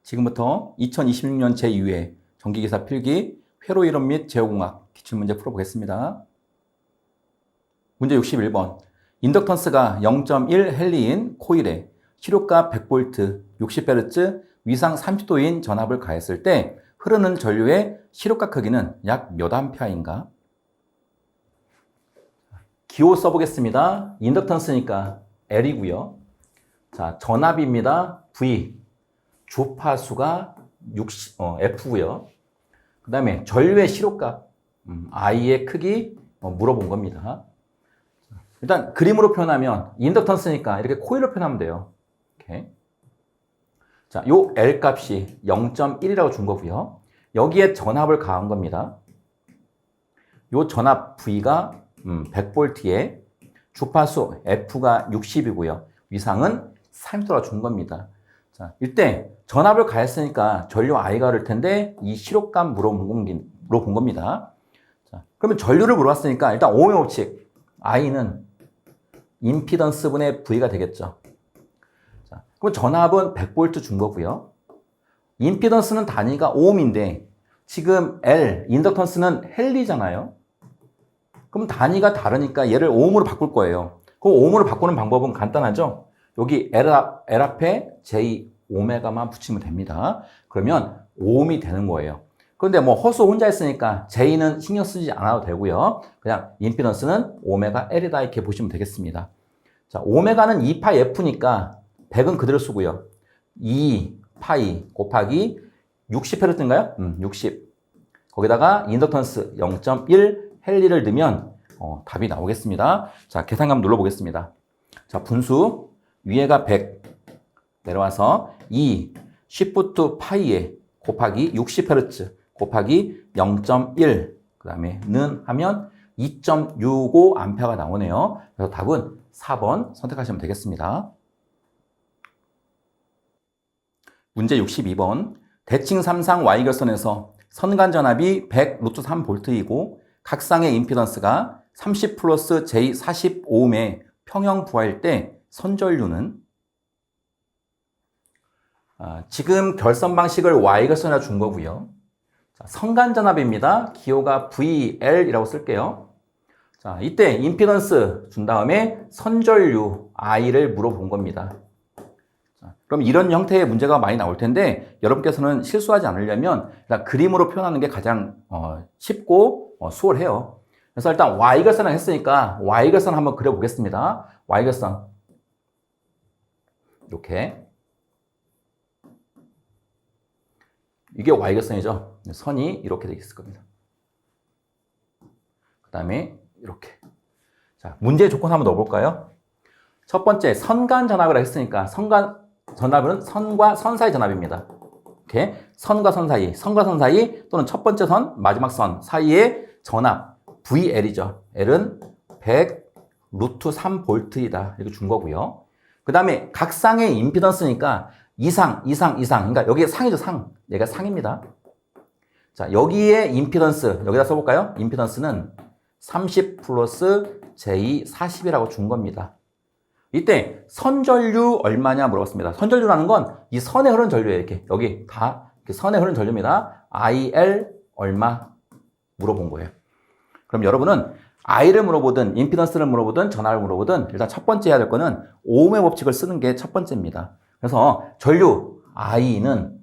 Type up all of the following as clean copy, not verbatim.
지금부터 2026년 제2회 전기기사 필기 회로 이론 및 제어공학 기출문제 풀어보겠습니다. 문제 61번. 인덕턴스가 0.1 헨리인 코일에 시료가 100V, 60Hz, 위상 30도인 전압을 가했을 때 흐르는 전류의 시료가 크기는 약 몇 암페어인가? 기호 써보겠습니다. 인덕턴스니까 L이고요. 자, 전압입니다. V. 주파수가 F고요. 그 다음에 전류의 시료값, I의 크기 물어본 겁니다. 일단 그림으로 표현하면 인덕턴스니까 이렇게 코일로 표현하면 돼요. 이렇게. 자, 요 L 값이 0.1이라고 준 거고요. 여기에 전압을 가한 겁니다. 요 전압 V가 100V에 주파수 F가 60이고요. 위상은 30도라고 준 겁니다. 자, 이때 전압을 가했으니까 전류 I가 그럴 텐데 이 시료값 물어본 겁니다. 자, 그러면 전류를 물어봤으니까 일단 오음의 법칙 I는 임피던스분의 V가 되겠죠. 자, 그럼 전압은 100V 준 거고요. 임피던스는 단위가 오음인데 지금 L, 인덕턴스는 헨리잖아요. 그럼 단위가 다르니까 얘를 오음으로 바꿀 거예요. 그럼 오음으로 바꾸는 방법은 간단하죠. 여기 L 앞에 J 오메가만 붙이면 됩니다. 그러면 오음이 되는 거예요. 그런데 뭐 허수 혼자 했으니까 J는 신경 쓰지 않아도 되고요. 그냥 임피던스는 오메가 L이다 이렇게 보시면 되겠습니다. 자, 오메가는 2파이 F니까 100은 그대로 쓰고요. 2파이 곱하기 60Hz인가요? 60. 거기다가 인덕턴스 0.1 헨리를 넣으면 답이 나오겠습니다. 자, 계산감 눌러보겠습니다. 자, 분수 위에가 100 내려와서 2 10부터 파이에 곱하기 60Hz 곱하기 0.1 그 다음에 는 하면 2.65A가 나오네요. 그래서 답은 4번 선택하시면 되겠습니다. 문제 62번. 대칭 3상 Y결선에서 선간 전압이 100 루트 3V이고 각상의 임피던스가 30 플러스 J 45Ohm의 평형 부하일 때 선전류는 지금 결선 방식을 Y결선이라 준 거고요. 자, 선간 전압입니다. 기호가 VL이라고 쓸게요. 자, 이때 임피던스 준 다음에 선전류 I를 물어본 겁니다. 자, 그럼 이런 형태의 문제가 많이 나올 텐데 여러분께서는 실수하지 않으려면 일단 그림으로 표현하는 게 가장 쉽고 수월해요. 그래서 일단 Y결선을 했으니까 Y결선 한번 그려보겠습니다. Y결선 이렇게 이게 Y결선이죠. 선이 이렇게 되어 있을 겁니다. 그 다음에 이렇게. 자, 문제의 조건 한번 넣어볼까요? 첫 번째, 선간 전압이라고 했으니까 선간 전압은 선과 선 사이 전압입니다. 이렇게 선과 선 사이 또는 첫 번째 선, 마지막 선 사이의 전압 VL이죠. L은 100 루트 3V이다. 이렇게 준 거고요. 그 다음에 각상의 임피던스니까 이상. 그러니까 여기에 상이죠, 상. 얘가 상입니다. 자, 여기에 임피던스, 여기다 써볼까요? 임피던스는 30 플러스 J 40이라고 준 겁니다. 이때 선전류 얼마냐 물어봤습니다. 선전류라는 건 이 선에 흐르는 전류예요. 이렇게 여기 다 이렇게 선에 흐르는 전류입니다. IL 얼마 물어본 거예요. 그럼 여러분은 I를 물어보든 임피던스를 물어보든 전압을 물어보든 일단 첫 번째 해야 될 거는 오음의 법칙을 쓰는 게 첫 번째입니다. 그래서 전류 I는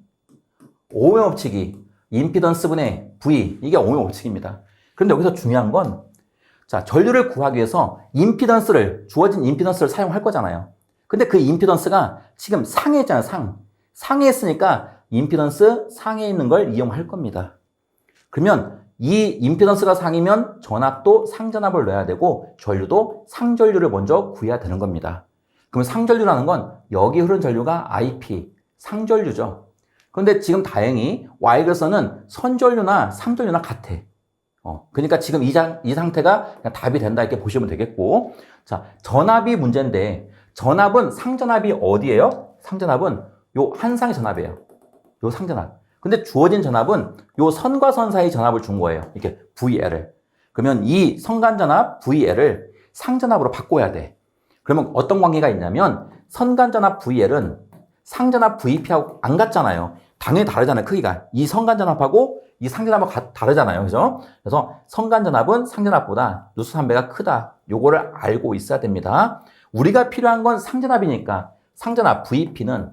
오음의 법칙이 임피던스분의 V 이게 오음의 법칙입니다. 그런데 여기서 중요한 건 자, 전류를 구하기 위해서 주어진 임피던스를 사용할 거잖아요. 근데 그 임피던스가 지금 상에 있잖아요, 상에 있으니까 임피던스 상에 있는 걸 이용할 겁니다. 그러면 이 임피던스가 상이면 전압도 상전압을 넣어야 되고 전류도 상전류를 먼저 구해야 되는 겁니다. 그럼 상전류라는 건 여기 흐른 전류가 IP, 상전류죠. 그런데 지금 다행히 Y결선은 선전류나 상전류나 같아. 그러니까 지금 이 상태가 그냥 답이 된다 이렇게 보시면 되겠고. 자, 전압이 문제인데 전압은 상전압이 어디예요? 상전압은 요 한상의 전압이에요. 요 상전압. 근데 주어진 전압은 요 선과 선 사이 전압을 준 거예요. 이렇게 VL을. 그러면 이 선간 전압 VL을 상전압으로 바꿔야 돼. 그러면 어떤 관계가 있냐면 선간 전압 VL은 상전압 VP하고 안 같잖아요. 당연히 다르잖아요, 크기가. 이 선간전압하고 이 상전압하고 다르잖아요, 그죠? 그래서 선간전압은 상전압보다 루트 3배가 크다. 요거를 알고 있어야 됩니다. 우리가 필요한 건 상전압이니까 상전압 VP는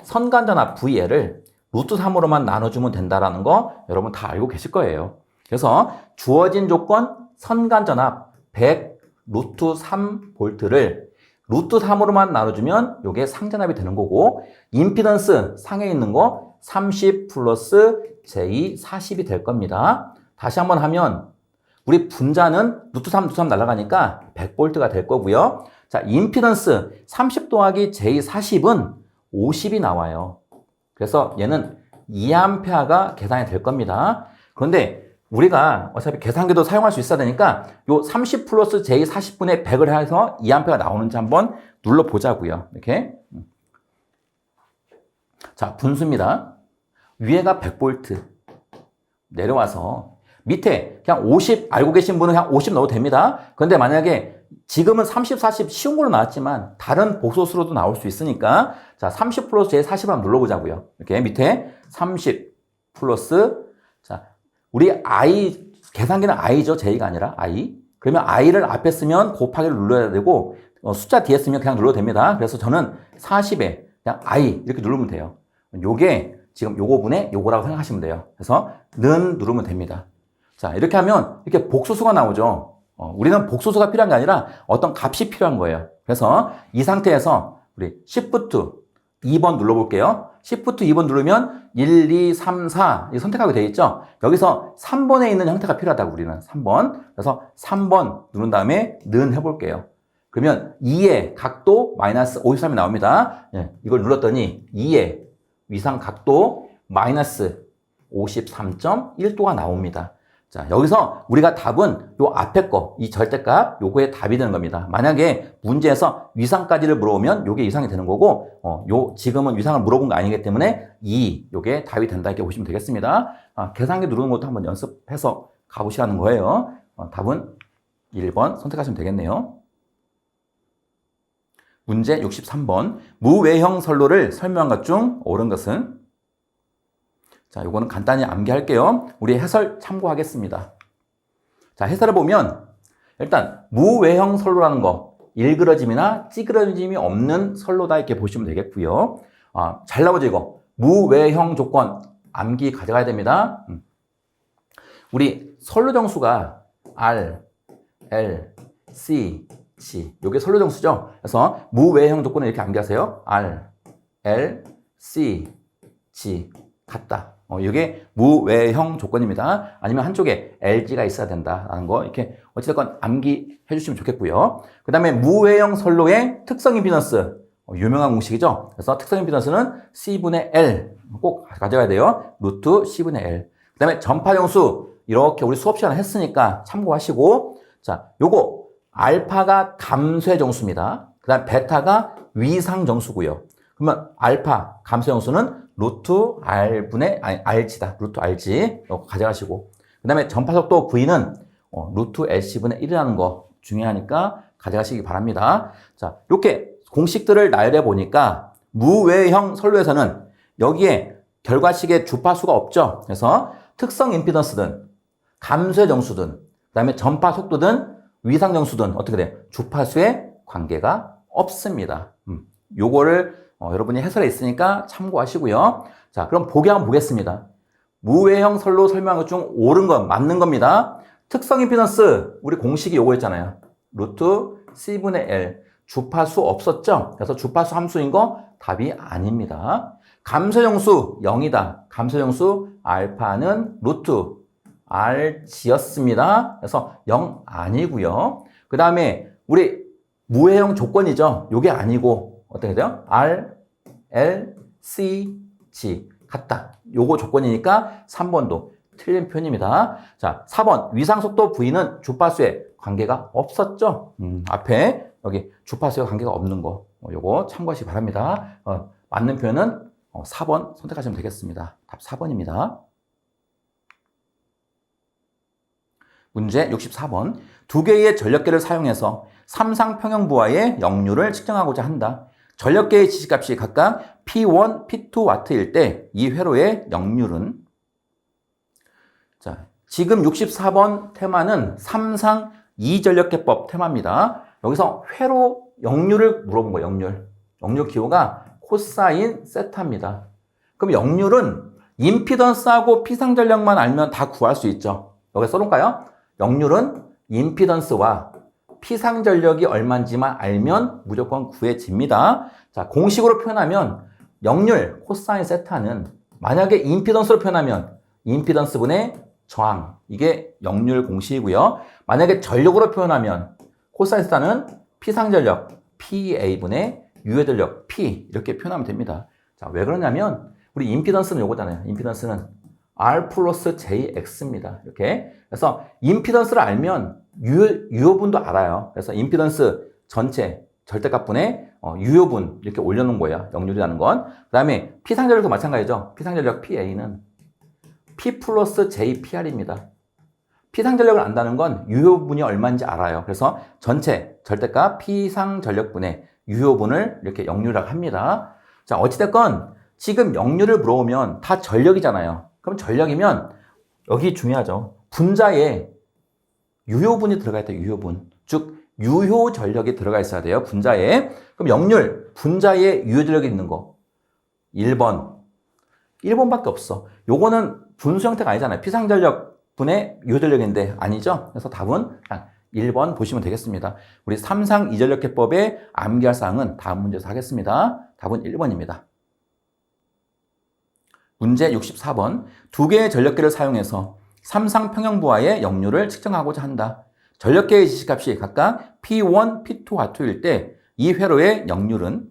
선간전압 VL을 루트 3으로만 나눠주면 된다라는 거 여러분 다 알고 계실 거예요. 그래서 주어진 조건 선간전압 100 루트 3V를 루트 3으로만 나눠주면 이게 상전압이 되는 거고, 임피던스 상에 있는 거 30 플러스 J 40이 될 겁니다. 다시 한번 하면 우리 분자는 루트 3 날아가니까 100V가 될 거고요. 자, 임피던스 30 더하기 J 40은 50이 나와요. 그래서 얘는 2A가 계산이 될 겁니다. 그런데 우리가 어차피 계산기도 사용할 수 있어야 되니까 요 30 플러스 J 40분의 100을 해서 2A가 나오는지 한번 눌러보자고요. 이렇게. 자, 분수입니다. 위에가 100V. 내려와서 밑에 그냥 50 알고 계신 분은 그냥 50 넣어도 됩니다. 그런데 만약에 지금은 30, 40 쉬운 걸로 나왔지만 다른 복소수로도 나올 수 있으니까 자, 30 플러스 J 40을 한번 눌러보자고요. 이렇게 밑에 30 플러스 자, 우리 I 계산기는 I죠. J가 아니라 I. 그러면 I를 앞에 쓰면 곱하기를 눌러야 되고 숫자 뒤에 쓰면 그냥 눌러도 됩니다. 그래서 저는 40에 그냥 I 이렇게 누르면 돼요. 요게 지금 요거분의 요거라고 생각하시면 돼요. 그래서 는 누르면 됩니다. 자, 이렇게 하면 이렇게 복소수가 나오죠. 우리는 복소수가 필요한 게 아니라 어떤 값이 필요한 거예요. 그래서 이 상태에서 우리 Shift 2번 눌러볼게요. Shift 2번 누르면 1, 2, 3, 4 선택하게 되어 있죠. 여기서 3번에 있는 형태가 필요하다고 우리는 3번. 그래서 3번 누른 다음에 는 해볼게요. 그러면 2의 각도 마이너스 53이 나옵니다. 예, 이걸 눌렀더니 2의 위상 각도 마이너스 53.1도가 나옵니다. 자, 여기서 우리가 답은 요 앞에 거, 이 절대값, 요거의 답이 되는 겁니다. 만약에 문제에서 위상까지를 물어보면 요게 위상이 되는 거고, 지금은 위상을 물어본 거 아니기 때문에 요게 답이 된다 이렇게 보시면 되겠습니다. 계산기 누르는 것도 한번 연습해서 가보시라는 거예요. 답은 1번 선택하시면 되겠네요. 문제 63번. 무외형 선로를 설명한 것 중 옳은 것은? 자, 요거는 간단히 암기할게요. 우리 해설 참고하겠습니다. 자, 해설을 보면 일단 무외형 선로라는 거 일그러짐이나 찌그러짐이 없는 선로다 이렇게 보시면 되겠고요. 잘 나오죠 이거. 무외형 조건 암기 가져가야 됩니다. 우리 선로 정수가 R, L, C, G 요게 선로 정수죠. 그래서 무외형 조건을 이렇게 암기하세요. R, L, C, G 같다. 이게 무외형 조건입니다. 아니면 한쪽에 LG가 있어야 된다라는 거 이렇게 어찌됐건 암기해 주시면 좋겠고요. 그 다음에 무외형 선로의 특성 임피던스 유명한 공식이죠. 그래서 특성 임피던스는 C분의 L 꼭 가져가야 돼요. 루트 C분의 L. 그 다음에 전파 정수 이렇게 우리 수업 시간에 했으니까 참고하시고 자, 요거 알파가 감쇄 정수입니다. 그 다음 베타가 위상 정수고요. 그러면 알파 감쇄 정수는 루트 R분의 RG다. 루트 RG 가져가시고 그 다음에 전파속도 V는 루트 LC분의 1이라는 거 중요하니까 가져가시기 바랍니다. 자, 이렇게 공식들을 나열해 보니까 무외형 선로에서는 여기에 결과식의 주파수가 없죠. 그래서 특성 임피던스든 감쇄 정수든 그 다음에 전파 속도든 위상 정수든 어떻게 돼? 주파수에 관계가 없습니다. 요거를 여러분이 해설에 있으니까 참고하시고요. 자, 그럼 보기 한번 보겠습니다. 무외형 선로 설명한 것 중 옳은 건 맞는 겁니다. 특성 임피던스 우리 공식이 요거였잖아요. 루트 C분의 L 주파수 없었죠? 그래서 주파수 함수인 거 답이 아닙니다. 감쇄 정수 0이다. 감쇄 정수 알파는 루트 RG였습니다. 그래서 0 아니고요. 그 다음에 우리 무외형 조건이죠. 요게 아니고 어떻게 돼요? R, L, C, G 같다. 요거 조건이니까 3번도 틀린 표현입니다. 자, 4번 위상속도 V는 주파수에 관계가 없었죠. 앞에 여기 주파수에 관계가 없는 거 요거 참고하시기 바랍니다. 맞는 표현은 4번 선택하시면 되겠습니다. 답 4번입니다. 문제 64번. 두 개의 전력계를 사용해서 삼상평형부하의 역류를 측정하고자 한다. 전력계의 지시값이 각각 P1, P2 와트일 때 이 회로의 역률은 자, 지금 64번 테마는 삼상 이전력계법 테마입니다. 여기서 회로 역률을 물어본 거예요. 역률. 역률 기호가 코사인 세타입니다. 그럼 역률은 임피던스하고 피상전력만 알면 다 구할 수 있죠. 여기 써놓을까요? 역률은 임피던스와 피상전력이 얼마인지만 알면 무조건 구해집니다. 자, 공식으로 표현하면 역률 코사인 세타는 만약에 임피던스로 표현하면 임피던스분의 저항, 이게 역률 공식이고요. 만약에 전력으로 표현하면 코사인 세타는 피상전력 PA분의 유효전력 P 이렇게 표현하면 됩니다. 자, 왜 그러냐면 우리 임피던스는 요거잖아요. 임피던스는 R 플러스 JX입니다. 이렇게. 그래서 임피던스를 알면 유효분도 알아요. 그래서 임피던스 전체 절대값분의 유효분 이렇게 올려놓은 거예요. 역률이라는 건. 그 다음에 피상전력도 마찬가지죠. 피상전력 PA는 P 플러스 JPR입니다. 피상전력을 안다는 건 유효분이 얼마인지 알아요. 그래서 전체 절대값 피상전력분의 유효분을 이렇게 역률이라고 합니다. 자, 어찌됐건 지금 역률을 물어보면 다 전력이잖아요. 그럼 전력이면 여기 중요하죠. 분자에 유효분이 들어가 있다. 유효분. 즉 유효 전력이 들어가 있어야 돼요. 분자에. 그럼 역률 분자에 유효 전력이 있는 거 1번밖에 없어. 요거는 분수 형태가 아니잖아요. 피상전력 분의 유효 전력인데 아니죠. 그래서 답은 1번 보시면 되겠습니다. 우리 삼상 이전력계법의 암기할 사항은 다음 문제에서 하겠습니다. 답은 1번입니다. 문제 64번. 두 개의 전력계를 사용해서 삼상 평형부하의 역률을 측정하고자 한다. 전력계의 지시값이 각각 P1, P2, 와트일 때 이 회로의 역률은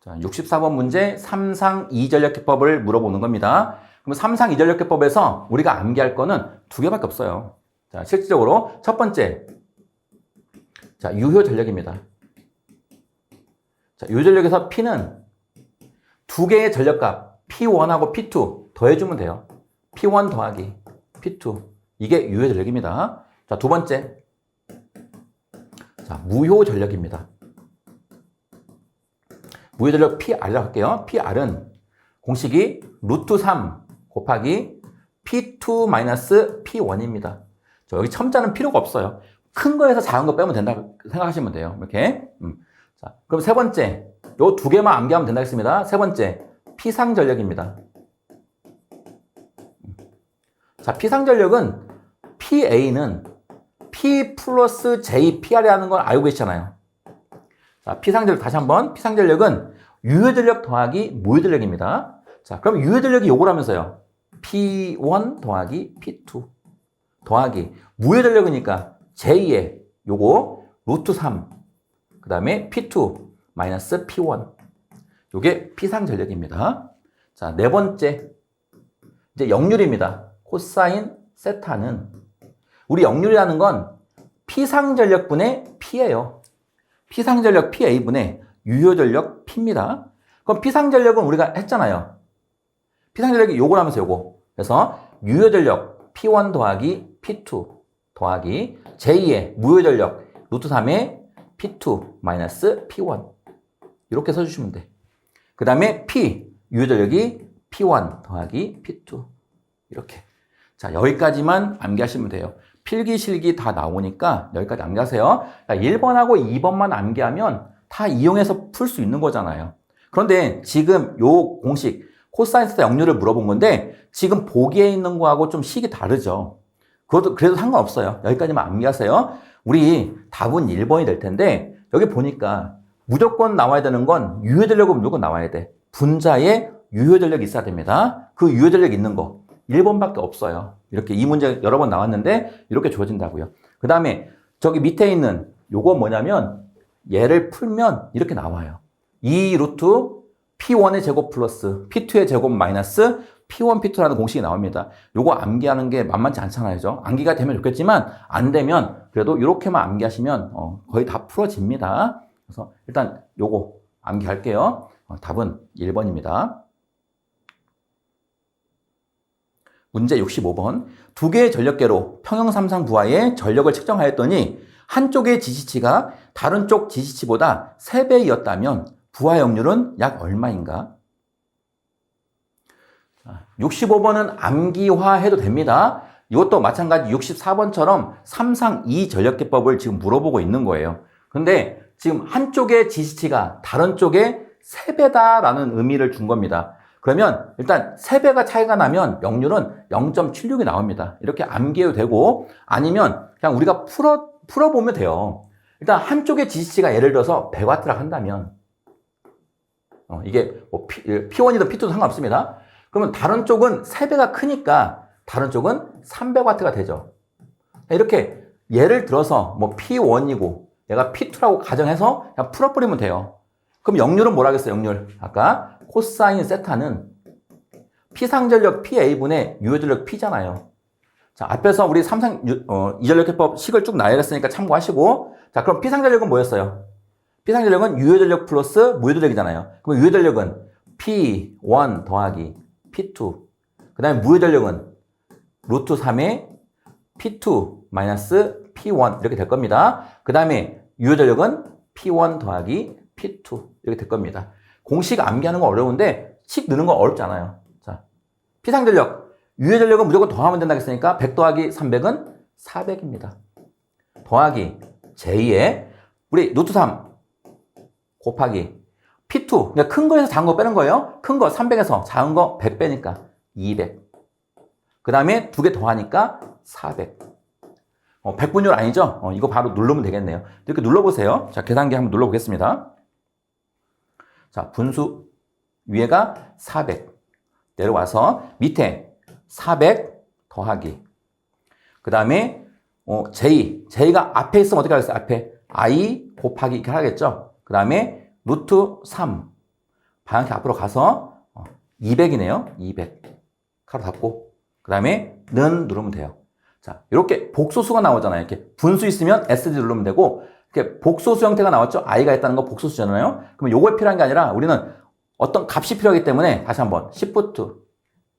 자, 64번 문제 삼상 이전력계법을 물어보는 겁니다. 그럼 삼상 이전력계법에서 우리가 암기할 거는 두 개밖에 없어요. 자, 실질적으로 첫 번째, 자, 유효 전력입니다. 자, 유효 전력에서 P는 두 개의 전력값 P1하고 P2 더해주면 돼요. P1 더하기 P2 이게 유효 전력입니다. 자, 두 번째, 자, 무효 전력입니다. 무효 전력 PR이라고 할게요. PR은 공식이 루트 3 곱하기 P2 마이너스 P1입니다. 여기 첨자는 필요가 없어요. 큰 거에서 작은 거 빼면 된다 생각하시면 돼요. 이렇게. 자, 그럼 세 번째, 요 두 개만 암기하면 된다 했습니다. 세 번째, 피상전력입니다. 자, 피상전력은 PA는 P 플러스 JPR이라는 걸 알고 계시잖아요. 자, 피상전력 다시 한번. 피상전력은 유효전력 더하기 무효전력입니다. 자, 그럼 유효전력이 요거라면서요. P1 더하기 P2 더하기 무효전력이니까 J의 요거 루트 3 그 다음에 P2 마이너스 P1 요게 피상전력입니다. 자, 네 번째 이제 역률입니다. 코사인 세타는 우리 역률이라는 건 피상전력분의 P예요. 피상전력 PA분의 유효전력 P입니다. 그럼 피상전력은 우리가 했잖아요. 피상전력이 요거라면서 요거. 그래서 유효전력 P1 더하기 P2 더하기 제2의 무효전력 루트 3의 P2 마이너스 P1 이렇게 써주시면 돼. 그 다음에 P 유효전력이 P1 더하기 P2 이렇게. 자, 여기까지만 암기하시면 돼요. 필기, 실기 다 나오니까 여기까지 암기하세요. 1번하고 2번만 암기하면 다 이용해서 풀 수 있는 거잖아요. 그런데 지금 요 공식 코사인 세타 역률을 물어본 건데 지금 보기에 있는 거하고 좀 식이 다르죠. 그래도 상관없어요. 여기까지만 암기하세요. 우리 답은 1번이 될 텐데 여기 보니까 무조건 나와야 되는 건 유효전력은 무조건 나와야 돼. 분자에 유효전력이 있어야 됩니다. 그 유효전력 있는 거 1번밖에 없어요. 이렇게 이 문제 여러 번 나왔는데 이렇게 주어진다고요. 그 다음에 저기 밑에 있는 요거 뭐냐면 얘를 풀면 이렇게 나와요. 2 루트 P1의 제곱 플러스 P2의 제곱 마이너스 P1, P2라는 공식이 나옵니다. 요거 암기하는 게 만만치 않잖아요. 암기가 되면 좋겠지만 안 되면 그래도 이렇게만 암기하시면 거의 다 풀어집니다. 그래서 일단 요거 암기할게요. 답은 1번입니다. 문제 65번. 두 개의 전력계로 평형삼상 부하의 전력을 측정하였더니 한쪽의 지지치가 다른 쪽 지지치보다 3배이었다면 부하역률은 약 얼마인가? 65번은 암기화해도 됩니다. 이것도 마찬가지 64번처럼 3상 2전력기법을 지금 물어보고 있는 거예요. 근데 지금 한쪽의 지지치가 다른 쪽에 3배다라는 의미를 준 겁니다. 그러면 일단 3배가 차이가 나면 역률은 0.76이 나옵니다. 이렇게 암기해도 되고 아니면 그냥 우리가 풀어보면 돼요. 일단 한쪽의 지지치가 예를 들어서 100W라 한다면 이게 뭐 P1이든 P2든 상관없습니다. 그러면 다른 쪽은 3배가 크니까 다른 쪽은 300W가 되죠. 이렇게 예를 들어서 뭐 P1이고 얘가 P2라고 가정해서 그냥 풀어버리면 돼요. 그럼 역률은 뭐라 그랬어요? 역률. 아까 코사인 세타는 P상전력 PA분의 유효전력 P잖아요. 자, 앞에서 우리 3상 이전력해법 식을 쭉 나열했으니까 참고하시고 자, 그럼 P상전력은 뭐였어요? P상전력은 유효전력 플러스 무효전력이잖아요. 그럼 유효전력은 P1 더하기 P2 그 다음에 무효전력은 루트 3의 P2 마이너스 P1 이렇게 될 겁니다. 그 다음에 유효전력은 P1 더하기 P2 이렇게 될 겁니다. 공식 암기하는 거 어려운데 식 넣는 거 어렵지 않아요. 자, P상전력 유효전력은 무조건 더하면 된다고 했으니까 100 더하기 300은 400입니다. 더하기 제2의 우리 루트 3 곱하기 P2 그러니까 큰 거에서 작은 거 빼는 거예요. 큰 거 300에서 작은 거 100 빼니까 200. 그 다음에 2개 더하니까 400. 100분율 아니죠? 이거 바로 누르면 되겠네요. 이렇게 눌러보세요. 자, 계산기 한번 눌러보겠습니다. 자, 분수 위에가 400. 내려와서 밑에 400 더하기. 그 다음에 J가 앞에 있으면 어떻게 하겠어요? 앞에 I 곱하기 이렇게 하겠죠? 그 다음에 루트 3. 방향키 앞으로 가서 200이네요. 200. 가로 닫고. 그 다음에 는 누르면 돼요. 자, 이렇게 복소수가 나오잖아요. 이렇게 분수 있으면 SD 누르면 되고, 이렇게 복소수 형태가 나왔죠? I가 있다는 거 복소수잖아요? 그러면 요거 필요한 게 아니라 우리는 어떤 값이 필요하기 때문에 다시 한번 Shift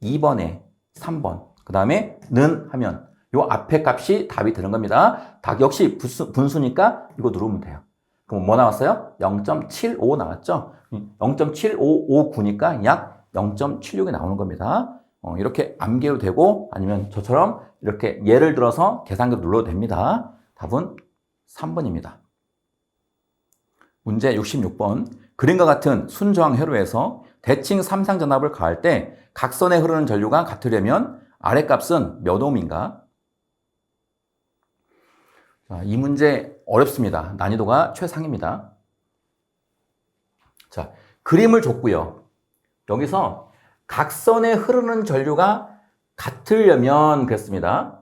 2번에 3번. 그 다음에 는 하면 요 앞에 값이 답이 되는 겁니다. 역시 분수니까 이거 누르면 돼요. 그럼 뭐 나왔어요? 0.75 나왔죠? 0.7559니까 약 0.76이 나오는 겁니다. 이렇게 암기해도 되고 아니면 저처럼 이렇게 예를 들어서 계산기 눌러도 됩니다. 답은 3번입니다. 문제 66번. 그림과 같은 순저항 회로에서 대칭 3상 전압을 가할 때 각선에 흐르는 전류가 같으려면 아랫값은 몇 옴인가? 자, 이 문제 어렵습니다. 난이도가 최상입니다. 자, 그림을 줬고요. 여기서 각선에 흐르는 전류가 같으려면 그랬습니다.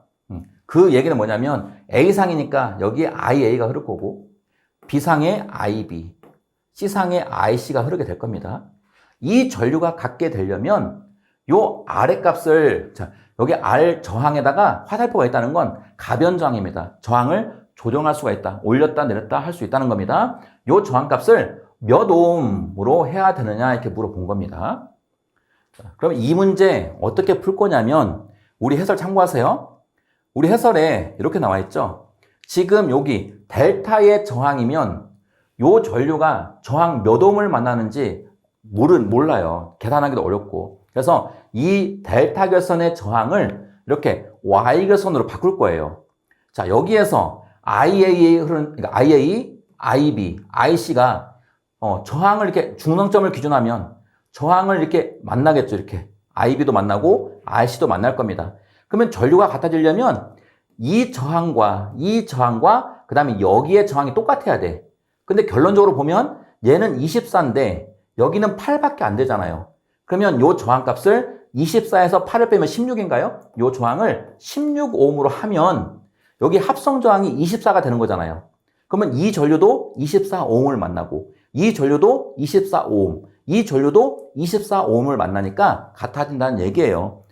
그 얘기는 뭐냐면 A상이니까 여기에 IA가 흐를 거고 B상에 IB, C상에 IC가 흐르게 될 겁니다. 이 전류가 같게 되려면 요 아랫값을 자, 여기 R 저항에다가 화살표가 있다는 건 가변 저항입니다. 저항을 조정할 수가 있다. 올렸다 내렸다 할 수 있다는 겁니다. 요 저항값을 몇 옴으로 해야 되느냐 이렇게 물어본 겁니다. 자, 그럼 이 문제 어떻게 풀 거냐면 우리 해설 참고하세요. 우리 해설에 이렇게 나와 있죠. 지금 여기 델타의 저항이면 요 전류가 저항 몇 옴을 만나는지 몰라요. 계산하기도 어렵고. 그래서 이 델타 결선의 저항을 이렇게 Y 결선으로 바꿀 거예요. 자, 여기에서 그러니까 IA, IB, IC가 저항을 이렇게 중성점을 기준하면 저항을 이렇게 만나겠죠. 이렇게 IB도 만나고 IC도 만날 겁니다. 그러면 전류가 같아지려면 이 저항과 그 다음에 여기의 저항이 똑같아야 돼. 근데 결론적으로 보면 얘는 24인데 여기는 8밖에 안 되잖아요. 그러면 요 저항값을 24에서 8을 빼면 16인가요? 요 저항을 16옴으로 하면 여기 합성 저항이 24가 되는 거잖아요. 그러면 이 전류도 24옴을 만나고 이 전류도 24옴, 이 전류도 24옴을 만나니까 같아진다는 얘기예요.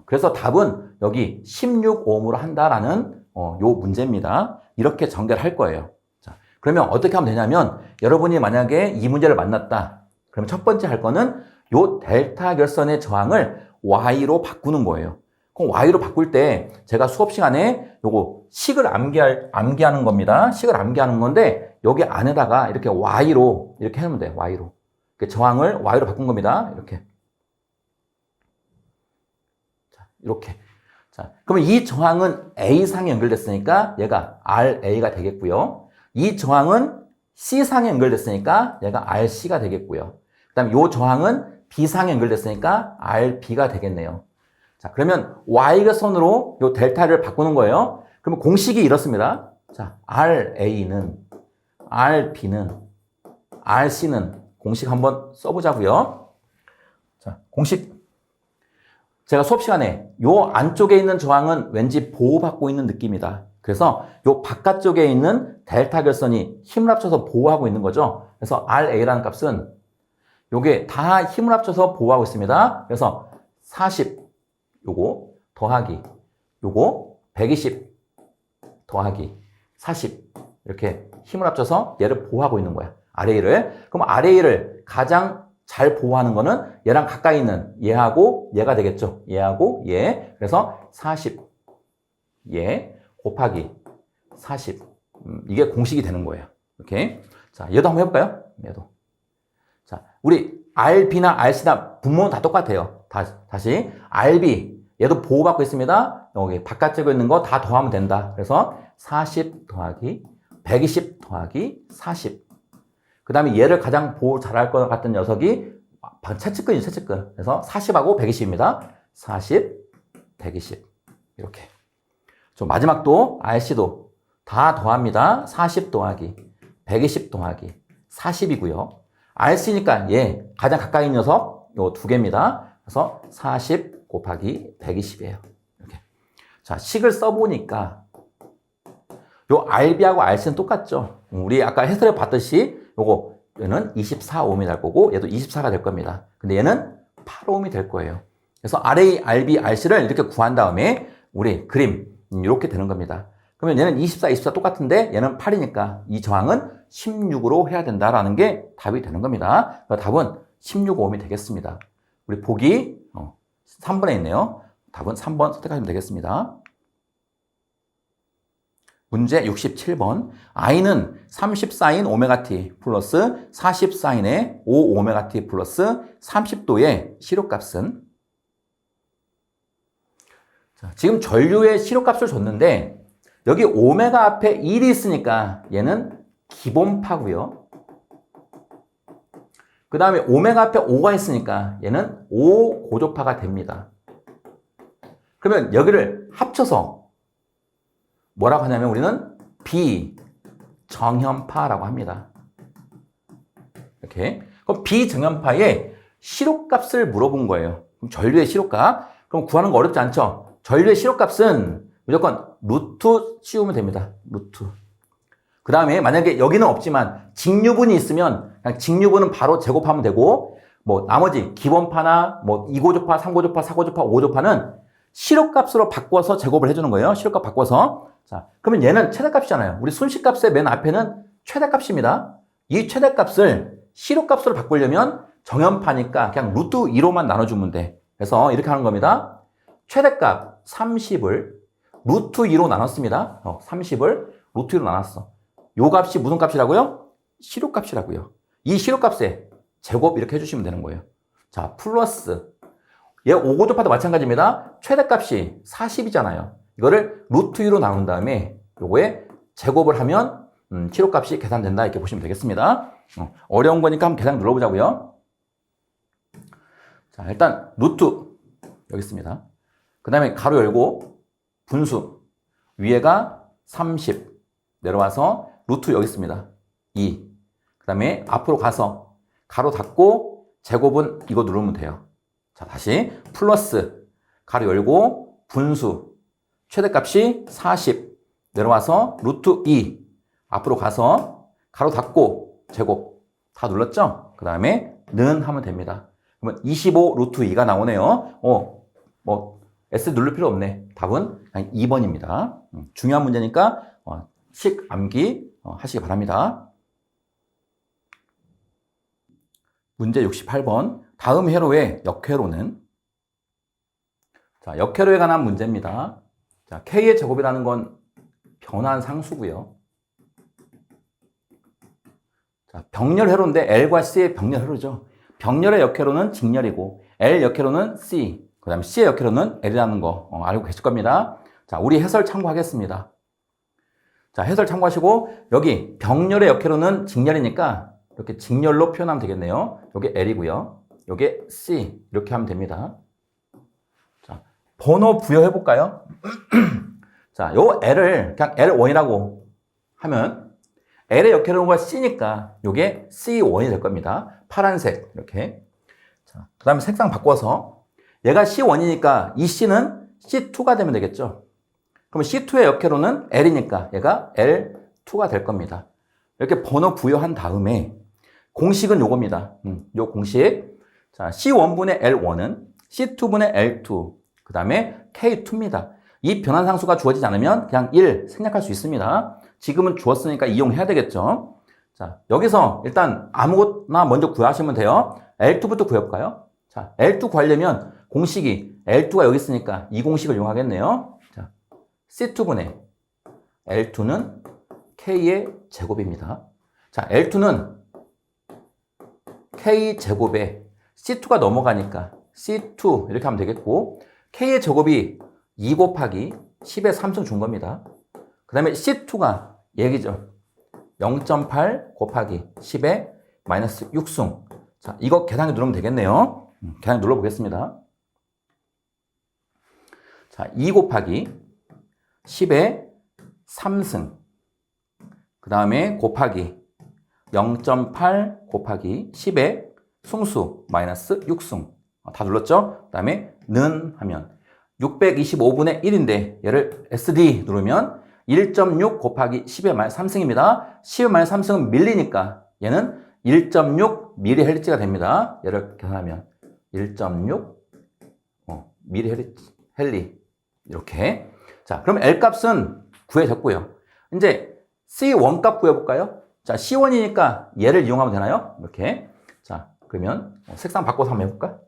그래서 답은 여기 16옴으로 한다라는 요 문제입니다. 이렇게 전개를 거예요. 자, 그러면 어떻게 하면 되냐면 여러분이 만약에 이 문제를 만났다. 그러면 첫 번째 할 거는 요 델타 결선의 저항을 Y로 바꾸는 거예요. 그럼 y로 바꿀 때 제가 수업 시간에 요거 식을 암기하는 겁니다. 식을 암기하는 건데 여기 안에다가 이렇게 y로 이렇게 해놓으면 돼요. y로. 저항을 y로 바꾼 겁니다. 이렇게. 자, 이렇게. 자, 그러면 이 저항은 A상에 연결됐으니까 얘가 RA가 되겠고요. 이 저항은 C상에 연결됐으니까 얘가 RC가 되겠고요. 그 다음에 이 저항은 B상에 연결됐으니까 RB가 되겠네요. 자, 그러면 Y선으로 이 델타를 바꾸는 거예요. 그러면 공식이 이렇습니다. 자, RA는, RB는, RC는 공식 한번 써보자고요. 자, 공식. 제가 수업 시간에 요 안쪽에 있는 저항은 왠지 보호받고 있는 느낌이다. 그래서 요 바깥쪽에 있는 델타 결선이 힘을 합쳐서 보호하고 있는 거죠. 그래서 RA라는 값은 요게 다 힘을 합쳐서 보호하고 있습니다. 그래서 40 요거 더하기 요거 120 더하기 40 이렇게 힘을 합쳐서 얘를 보호하고 있는 거야. RA를. 그럼 RA를 가장 잘 보호하는 거는 얘랑 가까이 있는 얘하고 얘가 되겠죠. 얘하고 얘. 그래서 40 얘 곱하기 40 이게 공식이 되는 거예요. 이렇게. 자, 얘도 한번 해볼까요? 얘도. 자, 우리 RB나 RC나 분모는 다 똑같아요. 다시 RB 얘도 보호받고 있습니다. 여기 바깥쪽에 있는 거 다 더하면 된다. 그래서 40 더하기 120 더하기 40. 그 다음에 얘를 가장 보호 잘할 것 같은 녀석이 최측근이죠, 최측근. 그래서 40하고 120입니다. 40, 120. 이렇게. 저 마지막도 RC도 다 더합니다. 40 더하기 120 더하기 40이고요. RC니까 얘 가장 가까이 있는 녀석 요 두 개입니다. 그래서 40 곱하기 120이에요. 이렇게. 자, 식을 써보니까 요 RB하고 RC는 똑같죠. 우리 아까 해설해 봤듯이 요거 얘는 24ohm이 될 거고 얘도 24가 될 겁니다. 근데 얘는 8ohm이 될 거예요. 그래서 RA, RB, RC를 이렇게 구한 다음에 우리 그림 이렇게 되는 겁니다. 그러면 얘는 24, 24 똑같은데 얘는 8이니까 이 저항은 16으로 해야 된다라는 게 답이 되는 겁니다. 답은 16ohm이 되겠습니다. 우리 보기 3번에 있네요. 답은 3번 선택하시면 되겠습니다. 문제 67번. I는 30sin 오메가T 플러스 40sin의 5오메가T 플러스 30도의 시료값은? 자, 지금 전류의 시료값을 줬는데 여기 오메가 앞에 1이 있으니까 얘는 기본파고요. 그 다음에 오메가 앞에 5가 있으니까 얘는 5고조파가 됩니다. 그러면 여기를 합쳐서 뭐라고 하냐면 우리는 비정현파라고 합니다. 이렇게. 그럼 비정현파의 시료값을 물어본 거예요. 그럼 전류의 시료값. 그럼 구하는 거 어렵지 않죠? 전류의 시료값은 무조건 루트 씌우면 됩니다. 루트. 그 다음에 만약에 여기는 없지만 직류분이 있으면 그냥 직류분은 바로 제곱하면 되고 뭐 나머지 기본파나 뭐 2고조파, 3고조파, 4고조파, 5고조파는 시료값으로 바꿔서 제곱을 해주는 거예요. 시료값 바꿔서. 자, 그러면 얘는 최대값이잖아요. 우리 순식값의 맨 앞에는 최대값입니다. 이 최대값을 시료값으로 바꾸려면 정현파니까 그냥 루트 2로만 나눠주면 돼. 그래서 이렇게 하는 겁니다. 최대값 30을 루트 2로 나눴습니다. 30을 루트 2로 나눴어. 요 값이 무슨 값이라고요? 시료값이라고요. 이 시료값에 제곱 이렇게 해주시면 되는 거예요. 자, 플러스 얘 5고조파도 마찬가지입니다. 최대값이 40이잖아요. 이거를 루트 2로 나눈 다음에 요거에 제곱을 하면 시료값이 계산된다 이렇게 보시면 되겠습니다. 어려운 거니까 한번 계산 눌러보자고요. 자, 일단 루트 여기 있습니다. 그 다음에 가로 열고 분수 위에가 30 내려와서 루트 여기 있습니다. 2. 그 다음에 앞으로 가서 가로 닫고 제곱은 이거 누르면 돼요. 자, 다시 플러스 가로 열고 분수 최대값이 40 내려와서 루트 2 앞으로 가서 가로 닫고 제곱 다 눌렀죠? 그 다음에 는 하면 됩니다. 그러면 25 루트 2가 나오네요. S 누를 필요 없네. 답은 그냥 2번입니다. 중요한 문제니까 식 암기 하시기 바랍니다. 문제 68번. 다음 회로의 역회로는? 자, 역회로에 관한 문제입니다. 자, K의 제곱이라는 건 변환 상수고요. 자, 병렬 회로인데 L과 C의 병렬 회로죠. 병렬의 역회로는 직렬이고 L 역회로는 C, 그 다음에 C의 역회로는 L이라는 거 알고 계실 겁니다. 자, 우리 해설 참고하겠습니다. 자, 해설 참고하시고 여기 병렬의 역회로는 직렬이니까 이렇게 직렬로 표현하면 되겠네요. 여기 L이고요. 여기 C 이렇게 하면 됩니다. 자, 번호 부여해 볼까요? 자, 요 L을 그냥 L1이라고 하면 L의 역회로가 C니까 요게 C1이 될 겁니다. 파란색 이렇게. 자, 그 다음에 색상 바꿔서 얘가 C1이니까 이 C는 C2가 되면 되겠죠. 그럼 C2의 역회로는 L이니까 얘가 L2가 될 겁니다. 이렇게 번호 부여한 다음에 공식은 요겁니다. 요 공식. 자, C1분의 L1은 C2분의 L2, 그 다음에 K2입니다. 이 변환상수가 주어지지 않으면 그냥 1 생략할 수 있습니다. 지금은 주었으니까 이용해야 되겠죠. 자, 여기서 일단 아무거나 먼저 구하시면 돼요. L2부터 구해볼까요? 자, L2 구하려면 공식이 L2가 여기 있으니까 이 공식을 이용하겠네요. 자, C2분의 L2는 K의 제곱입니다. 자, L2는 K 제곱에 C2가 넘어가니까 C2 이렇게 하면 되겠고 K의 제곱이 2 곱하기 10의 3승 준 겁니다. 그 다음에 C2가 얘기죠. 0.8 곱하기 10의 마이너스 6승. 자, 이거 계산기 누르면 되겠네요. 계산기 눌러보겠습니다. 자, 2 곱하기 10의 3승. 그 다음에 곱하기 0.8 곱하기 10의 승수 마이너스 6승. 다 눌렀죠? 그 다음에 는 하면 625분의 1인데 얘를 SD 누르면 1.6 곱하기 10의 마이너스 3승입니다. 10의 마이너스 3승은 밀리니까 얘는 1.6 미리헤르츠가 됩니다. 얘를 계산하면 1.6 미리헤르츠 이렇게. 자, 그럼 L 값은 구해졌고요. 이제 C1 값 구해볼까요? 자, C1이니까 얘를 이용하면 되나요? 이렇게. 자, 그러면 색상 바꿔서 한번 해볼까?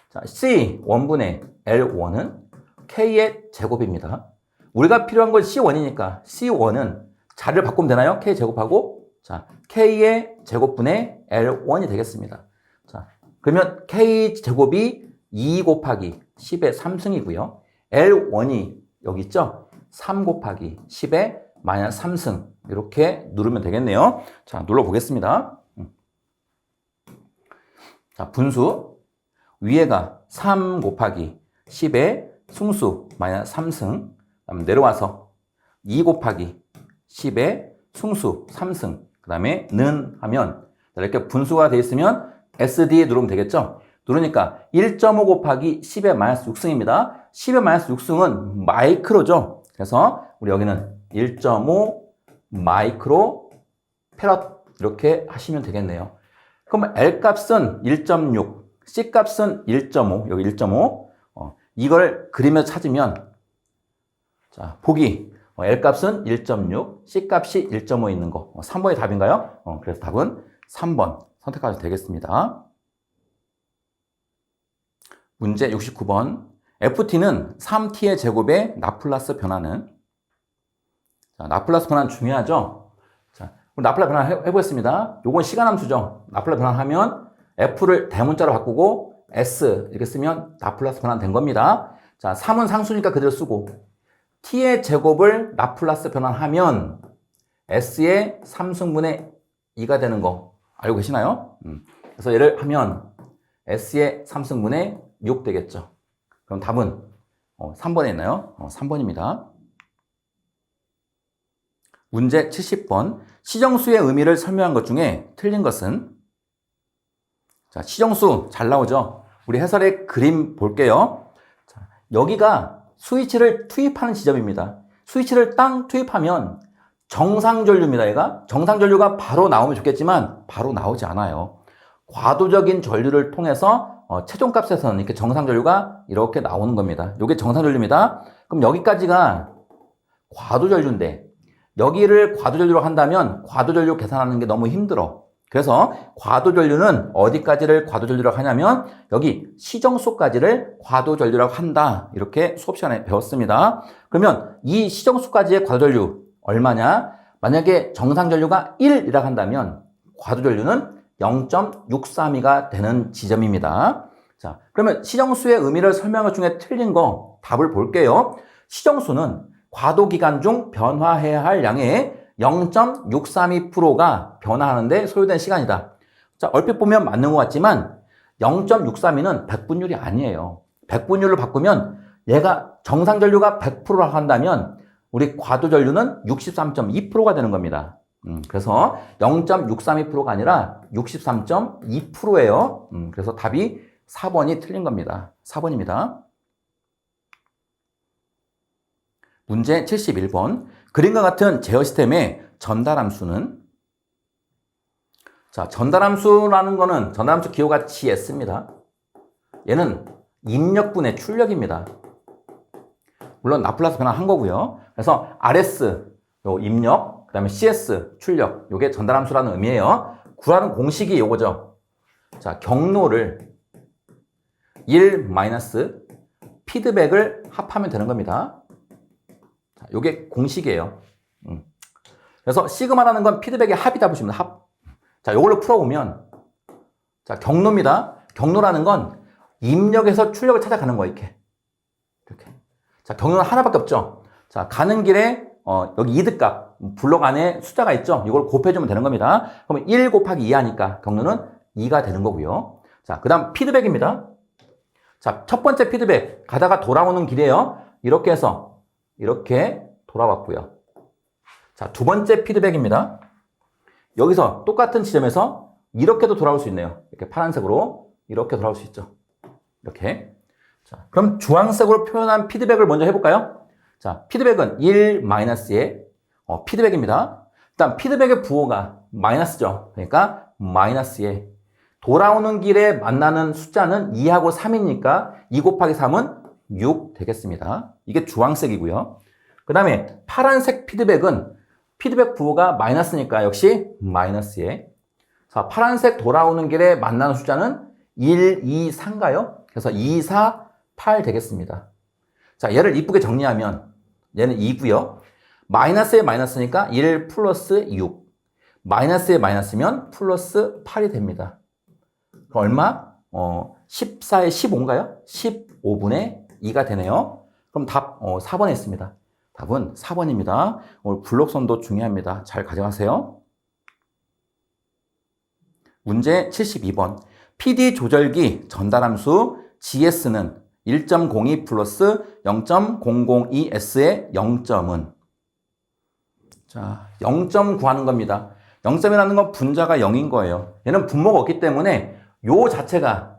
자, C1분의 L1은 K의 제곱입니다. 우리가 필요한 건 C1이니까 C1은 자리를 바꾸면 되나요? K 제곱하고. 자, K의 제곱분의 L1이 되겠습니다. 자, 그러면 K 제곱이 2 곱하기 10의 3승이고요. L1이 여기 있죠? 3 곱하기 10의 마이너스 3승. 이렇게 누르면 되겠네요. 자, 눌러보겠습니다. 자, 분수. 위에가 3 곱하기 10의 승수 마이너스 3승. 그다음에 내려와서 2 곱하기 10의 승수 3승. 그 다음에 는 하면 이렇게 분수가 되어 있으면 SD 누르면 되겠죠? 누르니까 1.5 곱하기 10의 마이너스 6승입니다. 10의 마이너스 6승은 마이크로죠. 그래서 우리 여기는 1.5 마이크로 페럿 이렇게 하시면 되겠네요. 그럼 L 값은 1.6, C 값은 1.5, 여기 1.5. 이걸 그리면서 찾으면 자, 보기 L 값은 1.6, C 값이 1.5 있는 거 3번이 답인가요? 그래서 답은 3번 선택하셔도 되겠습니다. 문제 69번. FT는 3T의 제곱의 라플라스 변화는? 자, 라플라스 변환 중요하죠? 자, 우리 라플라스 변환 해보겠습니다. 요건 시간함수죠. 라플라스 변환하면 F를 대문자로 바꾸고 S 이렇게 쓰면 라플라스 변환 된 겁니다. 자, 3은 상수니까 그대로 쓰고 T의 제곱을 라플라스 변환하면 S의 3승분의 2가 되는 거 알고 계시나요? 그래서 얘를 하면 S의 3승분의 6 되겠죠. 그럼 답은 3번에 있나요? 3번입니다. 문제 70번. 시정수의 의미를 설명한 것 중에 틀린 것은? 자, 시정수 잘 나오죠? 우리 해설의 그림 볼게요. 자, 여기가 스위치를 투입하는 지점입니다. 스위치를 땅 투입하면 정상전류입니다. 얘가 정상전류가 바로 나오면 좋겠지만 바로 나오지 않아요. 과도적인 전류를 통해서 최종값에서는 이렇게 정상전류가 이렇게 나오는 겁니다. 이게 정상전류입니다. 그럼 여기까지가 과도전류인데 여기를 과도전류로 한다면 과도전류 계산하는 게 너무 힘들어. 그래서 과도전류는 어디까지를 과도전류라고 하냐면 여기 시정수까지를 과도전류라고 한다. 이렇게 수업 시간에 배웠습니다. 그러면 이 시정수까지의 과도전류 얼마냐? 만약에 정상전류가 1이라고 한다면 과도전류는 0.632가 되는 지점입니다. 자, 그러면 시정수의 의미를 설명할 중에 틀린 거 답을 볼게요. 시정수는 과도기간 중 변화해야 할 양의 0.632%가 변화하는데 소요된 시간이다. 자, 얼핏 보면 맞는 것 같지만 0.632는 백분율이 아니에요. 백분율로 바꾸면 얘가 정상전류가 100%라고 한다면 우리 과도전류는 63.2%가 되는 겁니다. 그래서 0.632%가 아니라 63.2%예요. 그래서 답이 4번이 틀린 겁니다. 4번입니다. 문제 71번. 그림과 같은 제어 시스템의 전달함수는 자, 전달함수라는 거는 전달함수 기호가 GS입니다. 얘는 입력분의 출력입니다. 물론 라플라스 변환한 거고요. 그래서 RS 요 입력, 그다음에 CS 출력 요게 전달함수라는 의미예요. 구하는 공식이 요거죠. 자, 경로를 1 마이너스 피드백을 합하면 되는 겁니다. 자, 요게 공식이에요. 그래서 시그마라는 건 피드백의 합이다 보시면 합. 자, 요걸로 풀어보면 자, 경로입니다. 경로라는 건 입력에서 출력을 찾아가는 거예요. 이렇게. 자, 경로는 하나밖에 없죠. 자, 가는 길에 여기 이득값 블록 안에 숫자가 있죠. 이걸 곱해주면 되는 겁니다. 그러면 1 곱하기 2 하니까 경로는 2가 되는 거고요. 자, 그 다음 피드백입니다. 자, 첫 번째 피드백 가다가 돌아오는 길이에요. 이렇게 해서 이렇게 돌아왔고요. 자, 두 번째 피드백입니다. 여기서 똑같은 지점에서 이렇게도 돌아올 수 있네요. 이렇게 파란색으로 이렇게 돌아올 수 있죠. 이렇게. 자, 그럼 주황색으로 표현한 피드백을 먼저 해볼까요? 자, 피드백은 1-의 피드백입니다. 일단 피드백의 부호가 마이너스죠. 그러니까 마이너스에 돌아오는 길에 만나는 숫자는 2하고 3이니까 2 곱하기 3은 6 되겠습니다. 이게 주황색이고요. 그 다음에 파란색 피드백은 피드백 부호가 마이너스니까 역시 마이너스에. 자, 파란색 돌아오는 길에 만나는 숫자는 1, 2, 4인가요? 그래서 2, 4, 8 되겠습니다. 자, 얘를 이쁘게 정리하면 얘는 2고요. 마이너스에 마이너스니까 1 플러스 6. 마이너스에 마이너스면 플러스 8이 됩니다. 그럼 얼마? 14에 15인가요? 15분의 2가 되네요. 그럼 답 4번에 있습니다. 답은 4번입니다. 오늘 블록선도 중요합니다. 잘 가져가세요. 문제 72번. PD 조절기 전달함수 GS는 1.02 플러스 0.002S의 0점은 자, 0점 구하는 겁니다. 0점이라는 건 분자가 0인 거예요. 얘는 분모가 없기 때문에 요 자체가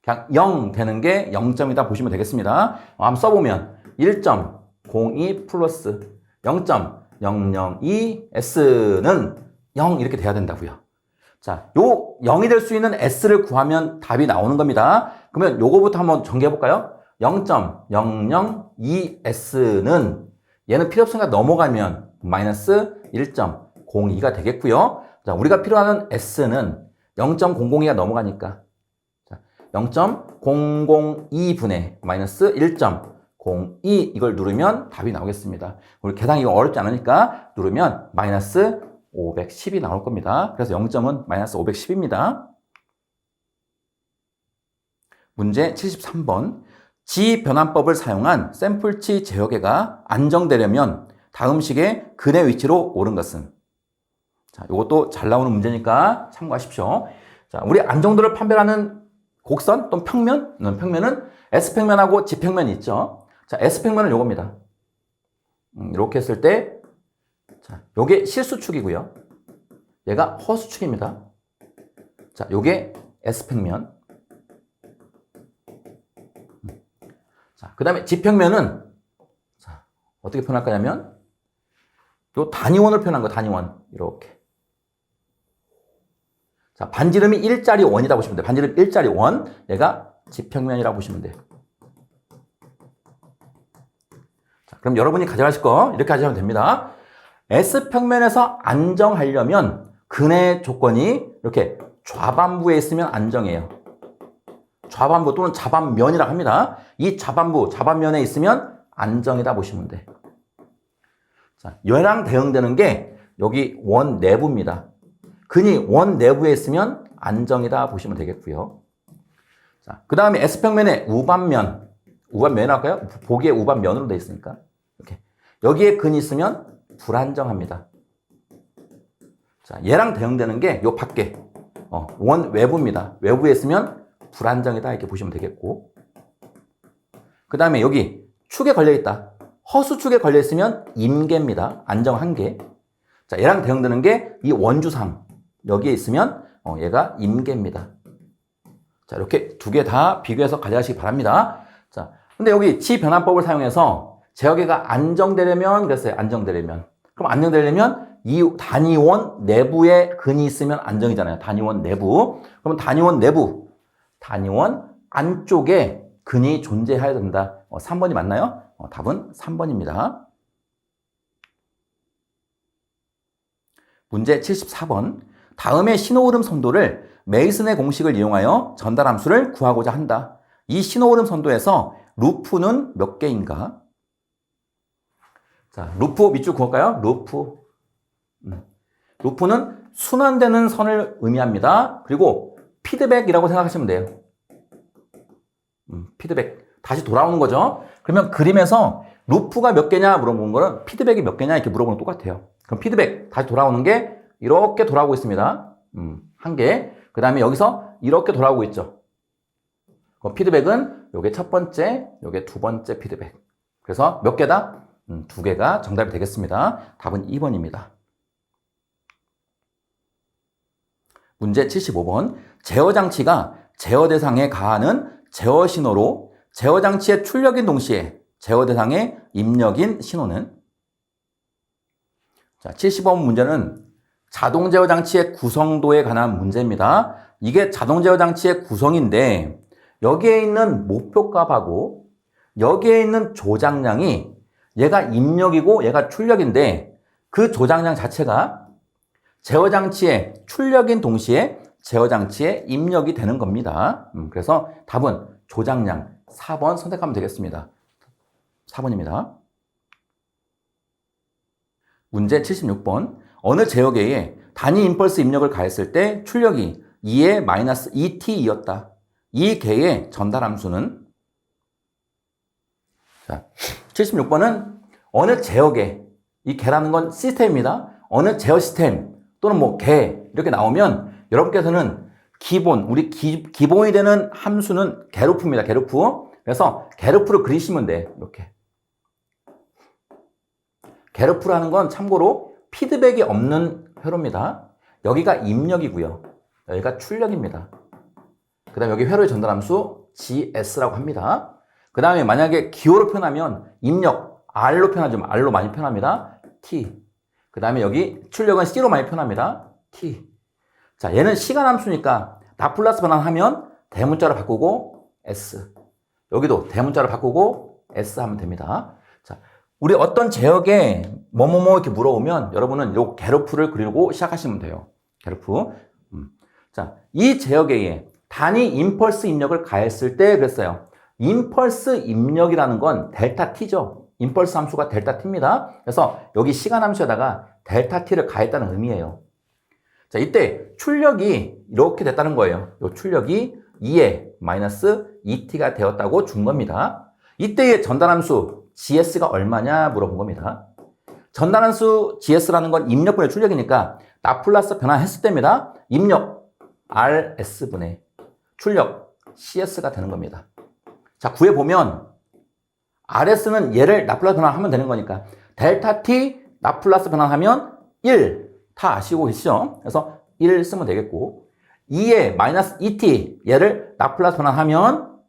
그냥 0 되는 게 0점이다 보시면 되겠습니다. 한번 써보면 1.02 플러스 0.002S는 0 이렇게 돼야 된다고요. 자, 요 0이 될 수 있는 S를 구하면 답이 나오는 겁니다. 그러면 요거부터 한번 정리해 볼까요? 0.002S는 얘는 필요 없으니까 넘어가면 마이너스 1.02가 되겠고요. 자, 우리가 필요하는 S는 0.002가 넘어가니까 0.002분의 마이너스 1.02 이걸 누르면 답이 나오겠습니다. 우리 계산 이거 어렵지 않으니까 누르면 마이너스 510이 나올 겁니다. 그래서 0점은 마이너스 510입니다. 문제 73번. 지변환법을 사용한 샘플치 제어계가 안정되려면 다음 식의 근의 위치로 옳은 것은? 자, 이것도 잘 나오는 문제니까 참고하십시오. 자, 우리 안정도를 판별하는 곡선 또는 평면은 S평면하고 G평면이 있죠. 자, S평면은 요겁니다. 이렇게 했을 때 자, 요게 실수축이고요. 얘가 허수축입니다. 자, 요게 S평면. 자, 그 다음에 G평면은 자, 어떻게 표현할 거냐면 요 단위원을 표현한 거, 단위원. 이렇게. 자, 반지름이 1짜리 원이다 보시면 돼요. 반지름 1짜리 원. 얘가 G평면이라고 보시면 돼요. 자, 그럼 여러분이 가져가실 거 이렇게 하시면 됩니다. S평면에서 안정하려면 근의 조건이 이렇게 좌반부에 있으면 안정이에요. 좌반부 또는 좌반면이라고 합니다. 이 좌반부, 좌반면에 있으면 안정이다 보시면 돼. 자, 얘랑 대응되는 게 여기 원 내부입니다. 근이 원 내부에 있으면 안정이다 보시면 되겠고요. 자, 그 다음에 S평면의 우반면, 우반면이라고 할까요? 보기에 우반면으로 되어 있으니까. 이렇게. 여기에 근이 있으면 불안정합니다. 자, 얘랑 대응되는 게 요 밖에, 원 외부입니다. 외부에 있으면 불안정이다 이렇게 보시면 되겠고. 그 다음에 여기 축에 걸려있다. 허수축에 걸려있으면 임계입니다. 안정 한계. 자, 얘랑 대응되는 게 이 원주상. 여기에 있으면 얘가 임계입니다. 자, 이렇게 두 개 다 비교해서 가져가시기 바랍니다. 자, 근데 여기 지변환법을 사용해서 제어계가 안정되려면 그랬어요. 안정되려면. 그럼 안정되려면 이 단위원 내부에 근이 있으면 안정이잖아요. 단위원 내부. 그럼 단위원 내부, 단위원 안쪽에 근이 존재해야 된다. 3번이 맞나요? 답은 3번입니다. 문제 74번. 다음의 신호흐름 선도를 메이슨의 공식을 이용하여 전달함수를 구하고자 한다. 이 신호흐름 선도에서 루프는 몇 개인가? 자, 루프 밑줄 그을까요? 루프는 순환되는 선을 의미합니다. 그리고 피드백이라고 생각하시면 돼요. 피드백. 다시 돌아오는 거죠. 그러면 그림에서 루프가 몇 개냐 물어보는 거는 피드백이 몇 개냐 이렇게 물어보는 거 똑같아요. 그럼 피드백 다시 돌아오는 게 이렇게 돌아오고 있습니다. 한 개. 그 다음에 여기서 이렇게 돌아오고 있죠. 그럼 피드백은 요게 첫 번째, 요게 두 번째 피드백. 그래서 몇 개다? 두 개가 정답이 되겠습니다. 답은 2번입니다. 문제 75번. 제어장치가 제어 대상에 가하는 제어 신호로 제어장치의 출력인 동시에 제어 대상의 입력인 신호는? 자, 75번 문제는 자동 제어 장치의 구성도에 관한 문제입니다. 이게 자동 제어 장치의 구성인데 여기에 있는 목표값하고 여기에 있는 조작량이 얘가 입력이고 얘가 출력인데 그 조작량 자체가 제어 장치의 출력인 동시에 제어 장치의 입력이 되는 겁니다. 그래서 답은 조작량 4번 선택하면 되겠습니다. 4번입니다. 문제 76번. 어느 제어계에 단위 임펄스 입력을 가했을 때 출력이 2의 마이너스 2t이었다. 이 계의 전달함수는? 자, 76번은 어느 제어계, 이 계라는 건 시스템입니다. 어느 제어 시스템 또는 뭐 계 이렇게 나오면 여러분께서는 기본, 우리 기본이 되는 함수는 게르프입니다. 게르프. 그래서 게르프를 그리시면 돼. 이렇게. 게르프라는 건 참고로 피드백이 없는 회로입니다. 여기가 입력이고요. 여기가 출력입니다. 그 다음에 여기 회로의 전달함수 GS라고 합니다. 그 다음에 만약에 기호로 표현하면 입력 R로 표현하죠. R로 많이 표현합니다. T. 그 다음에 여기 출력은 C로 많이 표현합니다. T. 자, 얘는 시간함수니까 라플라스 변환하면 대문자로 바꾸고 S. 여기도 대문자로 바꾸고 S 하면 됩니다. 자, 우리 어떤 제역에 뭐뭐뭐 이렇게 물어보면 여러분은 요 게르프를 그리고 시작하시면 돼요. 게르프. 자, 이 제역에 단위 임펄스 입력을 가했을 때 그랬어요. 임펄스 입력이라는 건 델타 t죠. 임펄스 함수가 델타 t입니다. 그래서 여기 시간 함수에다가 델타 t를 가했다는 의미예요. 자, 이때 출력이 이렇게 됐다는 거예요. 요 출력이 2의 마이너스 2t가 되었다고 준 겁니다. 이때의 전달함수 GS가 얼마냐 물어본 겁니다. 전달함수 GS라는 건 입력분의 출력이니까 라플라스 변환했을 때입니다. 입력 RS분의 출력 CS가 되는 겁니다. 자, 구해보면 RS는 얘를 라플라스 변환하면 되는 거니까 델타 T 라플라스 변환하면 1 다 아시고 계시죠? 그래서 1 쓰면 되겠고 2에 마이너스 2t 얘를 라플라스 변환하면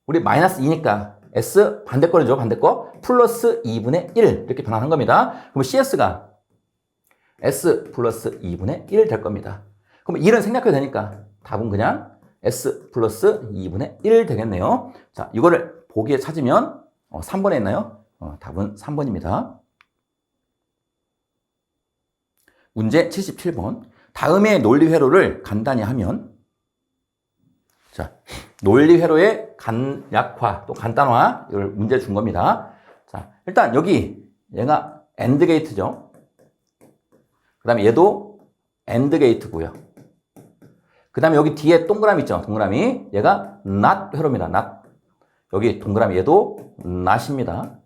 우리 마이너스 2니까 S 반대거리죠. 반대거 플러스 2분의 1 이렇게 변환한 겁니다. 그럼 CS가 S 플러스 2분의 1 될 겁니다. 그럼 1은 생략해도 되니까 답은 그냥 S 플러스 2분의 1 되겠네요. 자, 이거를 보기에 찾으면 3번에 있나요? 답은 3번입니다. 문제 77번. 다음에 논리 회로를 간단히 하면, 자, 논리 회로의 간약화 또 간단화 이걸 문제 준 겁니다. 자, 일단 여기 얘가 AND 게이트죠. 그다음에 얘도 AND 게이트고요. 그다음에 여기 뒤에 동그라미 있죠. 동그라미 얘가 NOT 회로입니다. NOT. 여기 동그라미 얘도 NOT입니다.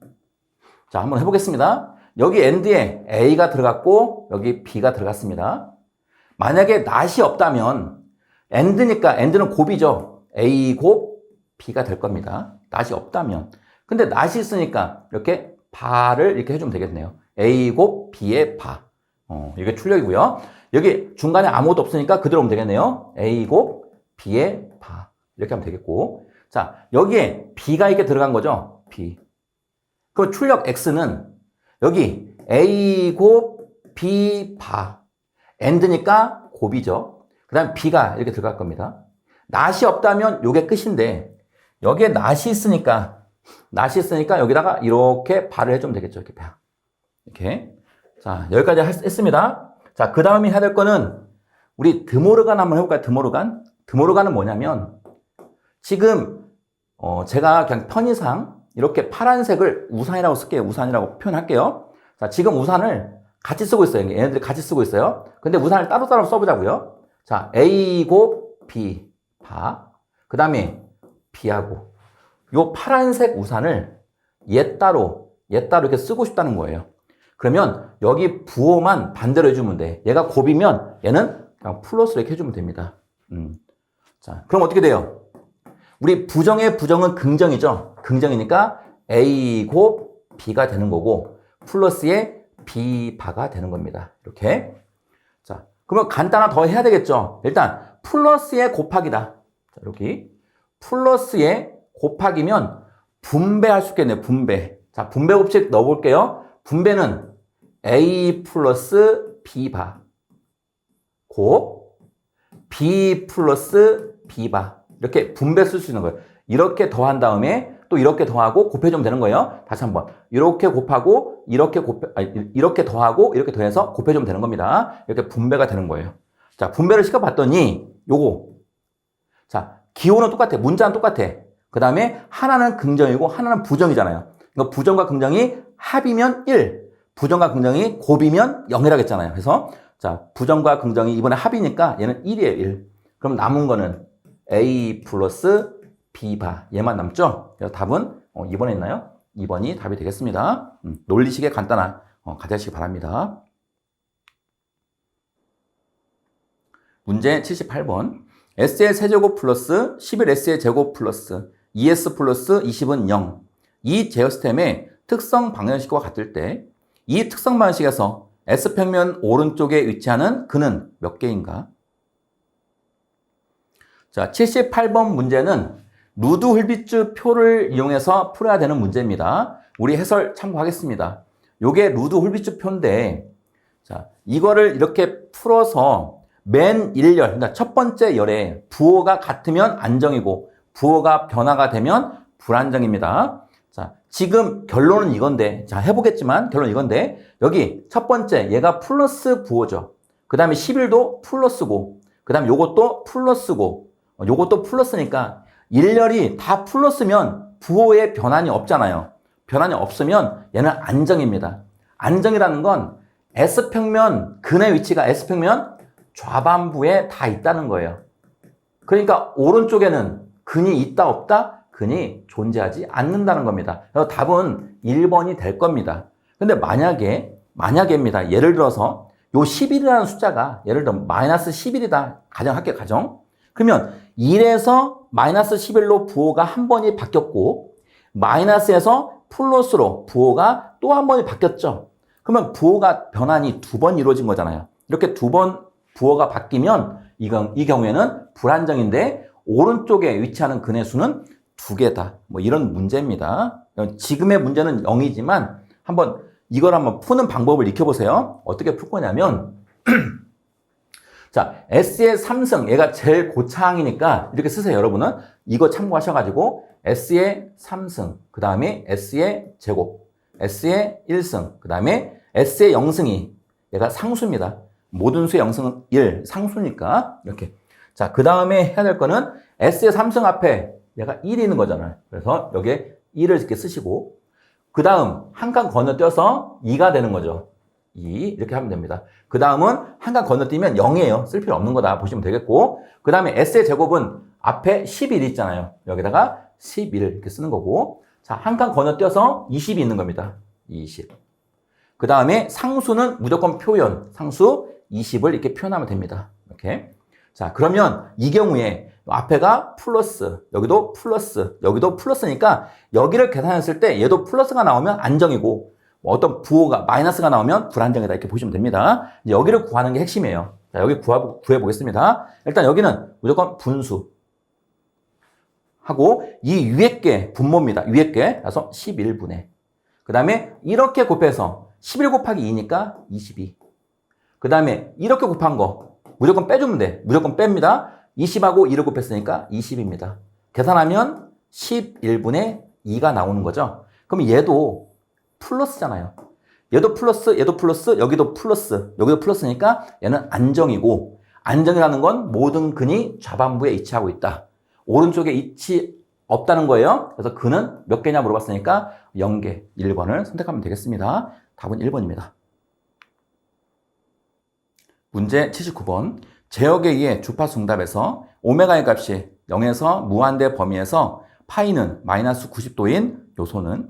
자, 한번 해보겠습니다. 여기 AND에 A가 들어갔고 여기 B가 들어갔습니다. 만약에 NOT이 없다면 AND니까 AND는 곱이죠. A 곱 B가 될 겁니다. NOT이 없다면. 근데 NOT이 있으니까 이렇게 바를 이렇게 해주면 되겠네요. A 곱 B의 바. 이게 출력이고요. 여기 중간에 아무것도 없으니까 그대로 하면 되겠네요. A 곱 B의 바. 이렇게 하면 되겠고. 자, 여기에 B가 이렇게 들어간 거죠. B. 그럼 출력 X는 여기 A 곱 B 바. AND니까 곱이죠. 그 다음에 B가 이렇게 들어갈 겁니다. NOT이 없다면 이게 끝인데 여기에 NOT이 있으니까 여기다가 이렇게 바를 해주면 되겠죠. 이렇게 바. 이렇게. 자, 여기까지 했습니다. 자, 그 다음에 해야 될 거는 우리 드모르간 한번 해볼까요? 드모르간? 드모르간은 뭐냐면 지금 제가 그냥 편의상 이렇게 파란색을 우산이라고 쓸게요. 우산이라고 표현할게요. 자, 지금 우산을 같이 쓰고 있어요. 얘네들이 같이 쓰고 있어요. 근데 우산을 따로따로 써보자고요. 자, A고 B, 바. 그 다음에 B하고. 요 파란색 우산을 얘 따로 이렇게 쓰고 싶다는 거예요. 그러면 여기 부호만 반대로 해주면 돼. 얘가 곱이면 얘는 그냥 플러스로 이렇게 해주면 됩니다. 자, 그럼 어떻게 돼요? 우리 부정의 부정은 긍정이죠. 긍정이니까 A 곱 B가 되는 거고 플러스의 B 바가 되는 겁니다. 이렇게. 자, 그러면 간단한 더 해야 되겠죠. 일단 플러스의 곱하기다. 자, 여기 플러스의 곱하기면 분배할 수 있겠네요. 분배. 자, 분배 법칙 넣어볼게요. 분배는 A 플러스 B 바 곱 B 플러스 B 바 이렇게 분배 쓸 수 있는 거예요. 이렇게 더한 다음에 또 이렇게 더하고 곱해주면 되는 거예요. 다시 한번 이렇게 곱하고 이렇게 더하고 이렇게 더해서 곱해주면 되는 겁니다. 이렇게 분배가 되는 거예요. 자, 분배를 시켜봤더니 요거 자, 기호는 똑같아. 문자는 똑같아. 그 다음에 하나는 긍정이고 하나는 부정이잖아요. 그러니까 부정과 긍정이 합이면 1, 부정과 긍정이 곱이면 0이라고 했잖아요. 그래서 자, 부정과 긍정이 이번에 합이니까 얘는 1이에요. 1. 그럼 남은 거는 A 플러스 B 바 얘만 남죠? 그래서 답은 2번에 있나요? 2번이 답이 되겠습니다. 논리식의 간단한 가져가시기 바랍니다. 문제 78번. S의 세제곱 플러스 11S의 제곱 플러스 2S 플러스 20은 0. 이 제어 시스템의 특성 방정식과 같을 때 이 특성 방정식에서 S평면 오른쪽에 위치하는 근은 몇 개인가? 자, 78번 문제는 루드 훌비츠 표를 이용해서 풀어야 되는 문제입니다. 우리 해설 참고하겠습니다. 요게 루드 훌비츠 표인데, 자, 이거를 이렇게 풀어서 맨 1열, 그러니까 첫 번째 열에 부호가 같으면 안정이고, 부호가 변화가 되면 불안정입니다. 자, 지금 결론은 이건데, 자, 해보겠지만 결론은 이건데, 여기 첫 번째, 얘가 플러스 부호죠. 그 다음에 11도 플러스고, 그 다음에 요것도 플러스고, 요것도 플러스니까 1열이 다 플러스면 부호에 변환이 없잖아요. 변환이 없으면 얘는 안정입니다. 안정이라는 건 S평면, 근의 위치가 S평면 좌반부에 다 있다는 거예요. 그러니까 오른쪽에는 근이 있다 없다? 근이 존재하지 않는다는 겁니다. 그래서 답은 1번이 될 겁니다. 근데 만약에입니다. 예를 들어서 요 11이라는 숫자가 예를 들어 마이너스 11이다. 가정할게요. 가정. 그러면 1에서 마이너스 11로 부호가 한 번이 바뀌었고 마이너스에서 플러스로 부호가 또 한 번이 바뀌었죠. 그러면 부호가 변환이 두 번 이루어진 거잖아요. 이렇게 두 번 부호가 바뀌면 이 경우에는 불안정인데 오른쪽에 위치하는 근의 수는 두 개다. 뭐 이런 문제입니다. 지금의 문제는 0이지만 이걸 한번 푸는 방법을 익혀보세요. 어떻게 풀 거냐면 자, S의 3승, 얘가 제일 고차항이니까 이렇게 쓰세요. 여러분은 이거 참고하셔가지고 S의 3승, 그 다음에 S의 제곱, S의 1승, 그 다음에 S의 0승이 얘가 상수입니다. 모든 수의 0승은 1, 상수니까 이렇게. 자, 그 다음에 해야 될 거는 S의 3승 앞에 얘가 1이 있는 거잖아요. 그래서 여기에 1을 이렇게 쓰시고 그 다음 한 칸 건너뛰어서 2가 되는 거죠. 2 이렇게 하면 됩니다. 그 다음은 한 칸 건너뛰면 0이에요. 쓸 필요 없는 거다 보시면 되겠고 그 다음에 S의 제곱은 앞에 11이 있잖아요. 여기다가 11 이렇게 쓰는 거고 자, 한 칸 건너뛰어서 20이 있는 겁니다. 20. 그 다음에 상수는 무조건 표현, 상수 20을 이렇게 표현하면 됩니다. 이렇게. 자, 그러면 이 경우에 앞에가 플러스, 여기도 플러스, 여기도 플러스니까 여기를 계산했을 때 얘도 플러스가 나오면 안정이고 어떤 부호가 마이너스가 나오면 불안정이다 이렇게 보시면 됩니다. 이제 여기를 구하는 게 핵심이에요. 자, 여기 구해보겠습니다. 일단 여기는 무조건 분수 하고 이 위에 게 분모입니다. 위에 게 그래서 11분의 그 다음에 이렇게 곱해서 11 곱하기 2니까 22. 그 다음에 이렇게 곱한 거 무조건 빼주면 돼. 무조건 뺍니다. 20하고 2를 곱했으니까 20입니다. 계산하면 11분의 2가 나오는 거죠. 그럼 얘도 플러스잖아요. 얘도 플러스, 얘도 플러스, 여기도 플러스, 여기도 플러스니까 얘는 안정이고 안정이라는 건 모든 근이 좌반부에 위치하고 있다. 오른쪽에 위치 없다는 거예요. 그래서 근은 몇 개냐 물어봤으니까 0개, 1번을 선택하면 되겠습니다. 답은 1번입니다. 문제 79번. 제역에 의해 주파수 응답에서 오메가의 값이 0에서 무한대 범위에서 파이는 마이너스 90도인 요소는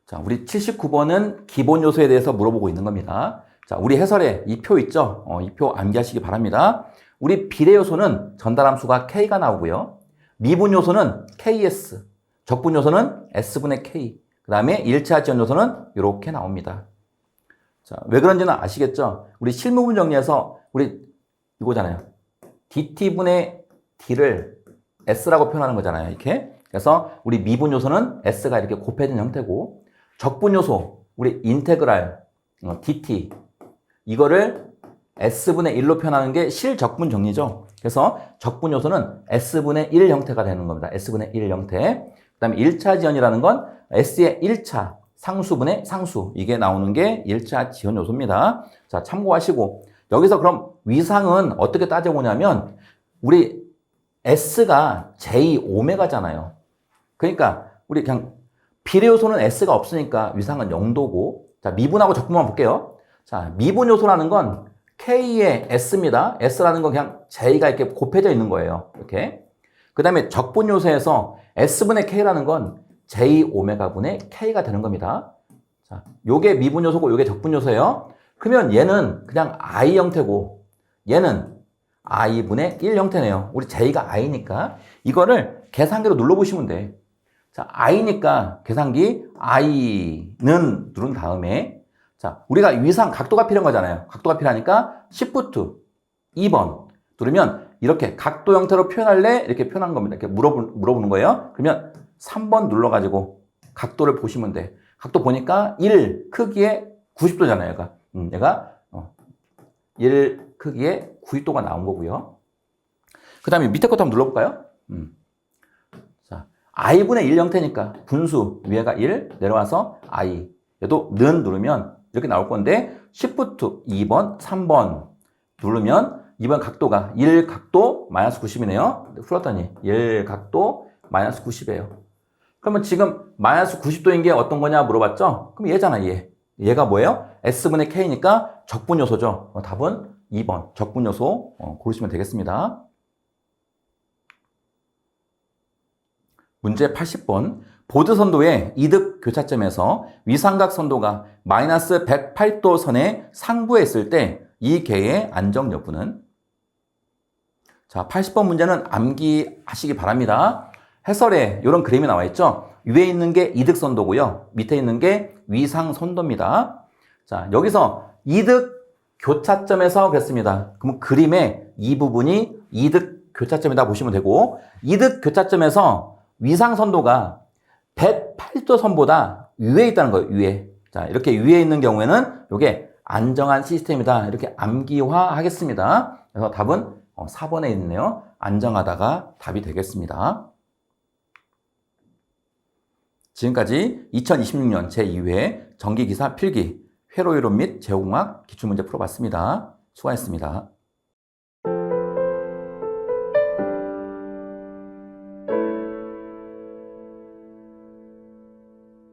자, 우리 79번은 기본 요소에 대해서 물어보고 있는 겁니다. 자, 우리 해설에 이 표 있죠? 이 표 암기하시기 바랍니다. 우리 비례 요소는 전달함수가 K가 나오고요. 미분 요소는 KS, 적분 요소는 S분의 K, 그 다음에 1차 지연 요소는 이렇게 나옵니다. 자, 왜 그런지는 아시겠죠? 우리 실무분 정리해서 우리 이거잖아요. DT분의 D를 S라고 표현하는 거잖아요. 이렇게. 그래서 우리 미분 요소는 S가 이렇게 곱해진 형태고 적분 요소, 우리 인테그랄 DT 이거를 S분의 1로 표현하는 게 실적분 정리죠. 그래서 적분 요소는 S분의 1 형태가 되는 겁니다. S분의 1 형태. 그 다음에 1차 지연이라는 건 S의 1차 상수분의 상수. 이게 나오는 게 1차 지연 요소입니다. 자, 참고하시고. 여기서 그럼 위상은 어떻게 따져보냐면, 우리 S가 J 오메가잖아요. 그러니까, 우리 그냥 비례 요소는 S가 없으니까 위상은 0도고, 자, 미분하고 적분만 볼게요. 자, 미분 요소라는 건 K의 S입니다. S라는 건 그냥 J가 이렇게 곱해져 있는 거예요. 이렇게. 그 다음에 적분 요소에서 S분의 K라는 건 J 오메가분의 K가 되는 겁니다. 자, 요게 미분 요소고 요게 적분 요소예요. 그러면 얘는 그냥 I 형태고 얘는 I분의 1 형태네요. 우리 J가 I니까 이거를 계산기로 눌러보시면 돼. 자, I니까 계산기 I는 누른 다음에 자, 우리가 위상 각도가 필요한 거잖아요. 각도가 필요하니까 Shift 2번 누르면 이렇게 각도 형태로 표현할래? 이렇게 표현한 겁니다. 이렇게 물어보는 거예요. 그러면 3번 눌러가지고 각도를 보시면 돼. 각도 보니까 1 크기에 90도잖아요. 얘가 1 크기에 90도가 나온 거고요. 그 다음에 밑에 것도 한번 눌러볼까요? 자, I분의 1 형태니까 분수 위에가 1 내려와서 I 얘도 는 누르면 이렇게 나올 건데 Shift 2번, 3번 누르면 2번 각도가 1 각도 마이너스 90이네요. 풀었더니 1 각도 마이너스 90이에요. 그러면 지금 마이너스 90도인 게 어떤 거냐 물어봤죠? 그럼 얘잖아, 얘. 얘가 뭐예요? S분의 K니까 적분 요소죠. 답은 2번 적분 요소 고르시면 되겠습니다. 문제 80번. 보드 선도의 이득 교차점에서 위삼각 선도가 마이너스 108도 선의 상부에 있을 때 이 개의 안정 여부는? 자, 80번 문제는 암기하시기 바랍니다. 해설에 이런 그림이 나와 있죠. 위에 있는 게 이득 선도고요. 밑에 있는 게 위상 선도입니다. 자, 여기서 이득 교차점에서 그랬습니다. 그럼 그림의 이 부분이 이득 교차점이다 보시면 되고 이득 교차점에서 위상 선도가 108도 선보다 위에 있다는 거예요. 위에. 자, 이렇게 위에 있는 경우에는 이게 안정한 시스템이다. 이렇게 암기화 하겠습니다. 그래서 답은 4번에 있네요. 안정하다가 답이 되겠습니다. 지금까지 2026년 제2회 정기기사 필기 회로이론 및 제호공학 기출문제 풀어봤습니다. 수고하셨습니다.